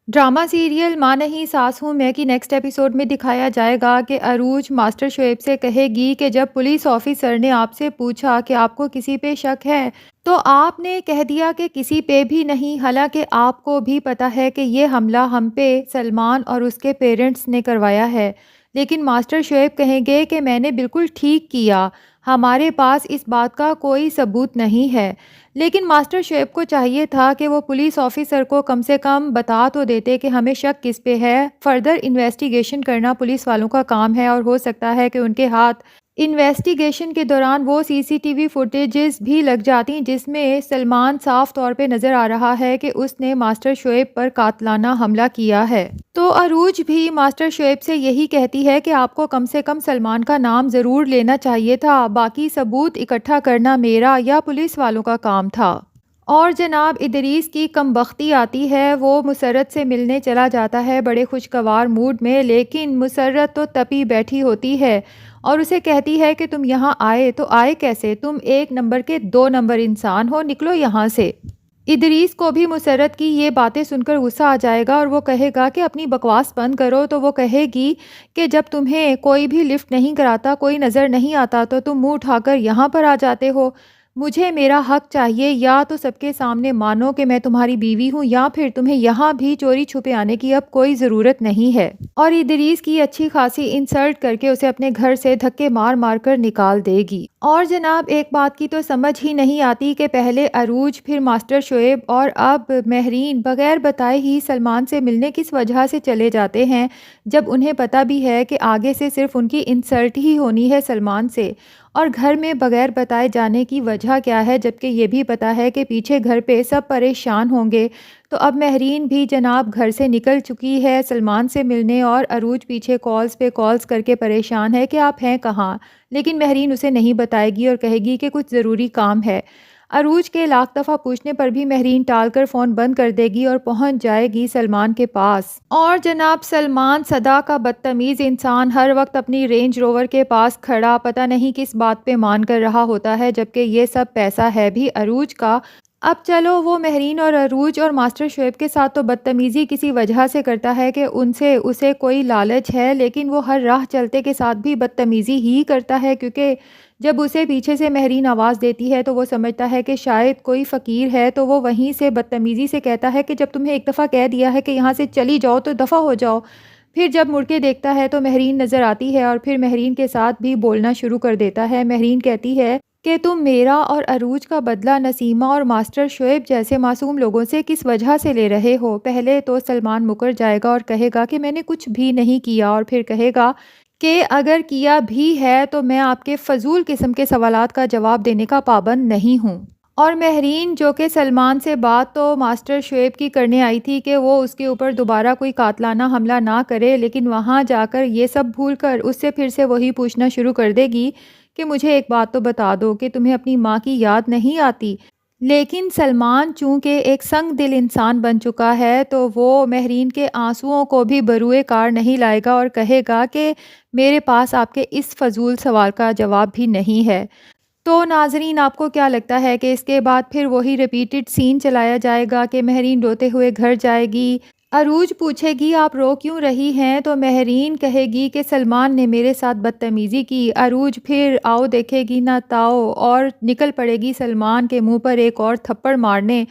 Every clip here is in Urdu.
ڈرامہ سیریل ماں نہیں ساس ہوں میں کی نیکسٹ ایپیسوڈ میں دکھایا جائے گا کہ عروج ماسٹر شعیب سے کہے گی کہ جب پولیس آفیسر نے آپ سے پوچھا کہ آپ کو کسی پہ شک ہے تو آپ نے کہہ دیا کہ کسی پہ بھی نہیں، حالانکہ آپ کو بھی پتا ہے کہ یہ حملہ ہم پہ سلمان اور اس کے پیرنٹس نے کروایا ہے۔ لیکن ماسٹر شعیب کہیں گے کہ میں نے بالکل ٹھیک کیا، ہمارے پاس اس بات کا کوئی ثبوت نہیں ہے۔ لیکن ماسٹر شعیب کو چاہیے تھا کہ وہ پولیس آفیسر کو کم سے کم بتا تو دیتے کہ ہمیں شک کس پہ ہے۔ فردر انویسٹیگیشن کرنا پولیس والوں کا کام ہے، اور ہو سکتا ہے کہ ان کے ہاتھ انویسٹیگیشن کے دوران وہ سی سی ٹی وی فوٹیجز بھی لگ جاتی جس میں سلمان صاف طور پہ نظر آ رہا ہے کہ اس نے ماسٹر شعیب پر قاتلانہ حملہ کیا ہے۔ تو عروج بھی ماسٹر شعیب سے یہی کہتی ہے کہ آپ کو کم سے کم سلمان کا نام ضرور لینا چاہیے تھا، باقی ثبوت اکٹھا کرنا میرا یا پولیس والوں کا کام تھا۔ اور جناب ادریس کی کم بختی آتی ہے، وہ مسرت سے ملنے چلا جاتا ہے بڑے خوشگوار موڈ میں، لیکن مسرت تو تپی بیٹھی ہوتی ہے اور اسے کہتی ہے کہ تم یہاں آئے تو آئے کیسے، تم 1 نمبر کے 2 نمبر انسان ہو، نکلو یہاں سے۔ ادریس کو بھی مسرت کی یہ باتیں سن کر غصہ آ جائے گا اور وہ کہے گا کہ اپنی بکواس بند کرو، تو وہ کہے گی کہ جب تمہیں کوئی بھی لفٹ نہیں کراتا، کوئی نظر نہیں آتا تو تم منہ اٹھا کر یہاں پر آ جاتے ہو۔ مجھے میرا حق چاہیے، یا تو سب کے سامنے مانو کہ میں تمہاری بیوی ہوں، یا پھر تمہیں یہاں بھی چوری چھپے آنے کی اب کوئی ضرورت نہیں ہے۔ اور ادریس کی اچھی خاصی انسلٹ کر کے اسے اپنے گھر سے دھکے مار مار کر نکال دے گی۔ اور جناب ایک بات کی تو سمجھ ہی نہیں آتی کہ پہلے عروج، پھر ماسٹر شعیب اور اب مہرین بغیر بتائے ہی سلمان سے ملنے کس وجہ سے چلے جاتے ہیں، جب انہیں پتہ بھی ہے کہ آگے سے صرف ان کی انسلٹ ہی ہونی ہے سلمان سے۔ اور گھر میں بغیر بتائے جانے کی وجہ کیا ہے، جبکہ یہ بھی پتا ہے کہ پیچھے گھر پہ سب پریشان ہوں گے۔ تو اب مہرین بھی جناب گھر سے نکل چکی ہے سلمان سے ملنے، اور عروج پیچھے کالز پہ کالز کر کے پریشان ہے کہ آپ ہیں کہاں، لیکن مہرین اسے نہیں بتائے گی اور کہے گی کہ کچھ ضروری کام ہے۔ عروج کے لاکھ دفعہ پوچھنے پر بھی مہرین ٹال کر فون بند کر دے گی اور پہنچ جائے گی سلمان کے پاس۔ اور جناب سلمان صدا کا بدتمیز انسان ہر وقت اپنی رینج روور کے پاس کھڑا پتہ نہیں کس بات پہ مان کر رہا ہوتا ہے، جبکہ یہ سب پیسہ ہے بھی عروج کا۔ اب چلو وہ مہرین اور عروج اور ماسٹر شعیب کے ساتھ تو بدتمیزی کسی وجہ سے کرتا ہے کہ ان سے اسے کوئی لالچ ہے، لیکن وہ ہر راہ چلتے کے ساتھ بھی بدتمیزی ہی کرتا ہے، کیونکہ جب اسے پیچھے سے مہرین آواز دیتی ہے تو وہ سمجھتا ہے کہ شاید کوئی فقیر ہے، تو وہ وہیں سے بدتمیزی سے کہتا ہے کہ جب تمہیں ایک دفعہ کہہ دیا ہے کہ یہاں سے چلی جاؤ تو دفع ہو جاؤ۔ پھر جب مڑ کے دیکھتا ہے تو مہرین نظر آتی ہے اور پھر مہرین کے ساتھ بھی بولنا شروع کر دیتا ہے۔ مہرین کہتی ہے کہ تم میرا اور عروج کا بدلہ نسیمہ اور ماسٹر شعیب جیسے معصوم لوگوں سے کس وجہ سے لے رہے ہو۔ پہلے تو سلمان مکر جائے گا اور کہے گا کہ میں نے کچھ بھی نہیں کیا، اور پھر کہے گا کہ اگر کیا بھی ہے تو میں آپ کے فضول قسم کے سوالات کا جواب دینے کا پابند نہیں ہوں۔ اور مہرین جو کہ سلمان سے بات تو ماسٹر شعیب کی کرنے آئی تھی کہ وہ اس کے اوپر دوبارہ کوئی قاتلانہ حملہ نہ کرے، لیکن وہاں جا کر یہ سب بھول کر اس سے پھر سے وہی پوچھنا شروع کر دے گی کہ مجھے ایک بات تو بتا دو کہ تمہیں اپنی ماں کی یاد نہیں آتی۔ لیکن سلمان چونکہ ایک سنگ دل انسان بن چکا ہے تو وہ مہرین کے آنسوؤں کو بھی بروئے کار نہیں لائے گا اور کہے گا کہ میرے پاس آپ کے اس فضول سوال کا جواب بھی نہیں ہے۔ تو ناظرین آپ کو کیا لگتا ہے کہ اس کے بعد پھر وہی ریپیٹڈ سین چلایا جائے گا کہ مہرین روتے ہوئے گھر جائے گی، عروج پوچھے گی آپ رو کیوں رہی ہیں، تو مہرین کہے گی کہ سلمان نے میرے ساتھ بدتمیزی کی، عروج پھر آؤ دیکھے گی نہ تاؤ اور نکل پڑے گی سلمان کے منہ پر ایک اور تھپڑ مارنے۔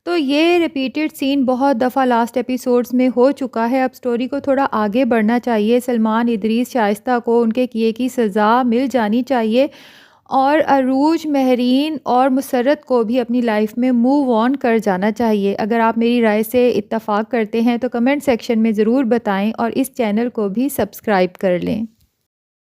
تو یہ ریپیٹڈ سین بہت دفعہ لاسٹ ایپیسوڈز میں ہو چکا ہے، اب سٹوری کو تھوڑا آگے بڑھنا چاہیے، سلمان ادریس شائستہ کو ان کے کیے کی سزا مل جانی چاہیے، اور عروج مہرین اور مسرت کو بھی اپنی لائف میں موو آن کر جانا چاہیے۔ اگر آپ میری رائے سے اتفاق کرتے ہیں تو کمنٹ سیکشن میں ضرور بتائیں اور اس چینل کو بھی سبسکرائب کر لیں۔